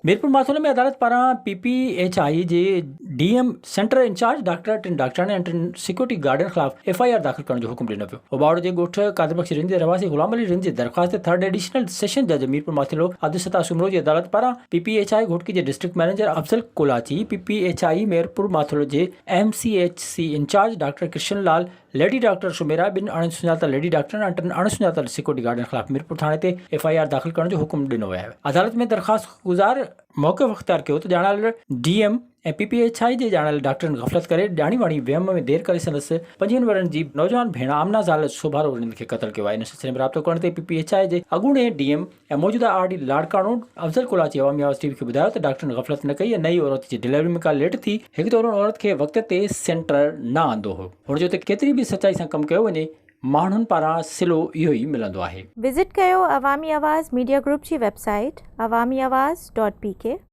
मीरपुर माथुर में अदालत पारां PPHI जे DM सेंटर इंचार्ज डॉक्टर टिन डॉक्टरानी ऐं टिन सिक्योरिटी गार्डन ख़िलाफ़ FIR दाख़िल करण जो हुकुम ॾिनो पियो। उबाड़ जे ॻोठ कादिरबख्श रेंज जे रवासी ग़ुलाम अली रेंज जी दरख़्वास्त ते थर्ड एडिशनल सेशन जज मीरपुर माथिलो अब्दुल सुमरो जी अदालत पारां PPHI घोटकी जे district manager Afzal Kolachi, PPHI Mirpur Mathelo जे MCHC incharge doctor Krishan Lal, lady doctor Sumera, ॿिनि अणसुञातल लेडी डॉक्टर ऐं टिनि अणसुञातल सिक्योरिटी गार्डन ख़िलाफ़ मीरपुर थाणे ते FIR दाख़िल करण जो हुकुम ॾिनो वियो आहे। अदालत में दरख़्वास्त गुज़ार मौक़िफ़ अख़्तियार कयो त ॼाणायल DM ऐं PPHI जे ॼाणायल डॉक्टरनि ग़फ़लत करे ॼाणी वाणी वहम में देर करे संदसि 25 वरनि जी नौजवान भेण आमना ज़ाल सोभारो रिंद खे क़तल कयो आहे। इन सिलसिले में राब्तो करण ते PPHI जे अॻूणे DM ऐं मौजूदा RD लाड़काणो अफज़ल कोलाची अवामी आवाज़ TV खे ॿुधायो त डॉक्टरनि ग़फ़लत न कई ऐं नई औरत जी डिलीवरी में का लेट थी हिकु दौर औरत खे वक़्त ते सेंटर न आंदो हो। हुनजो त केतिरी बि सचाई सां कमु कयो वञे, माण्हुनि पारां सिलो इहो ई मिलंदो आहे। विज़िट कयो अवामी आवाज़ मीडिया ग्रुप जी वेबसाइट awamiawaz.pk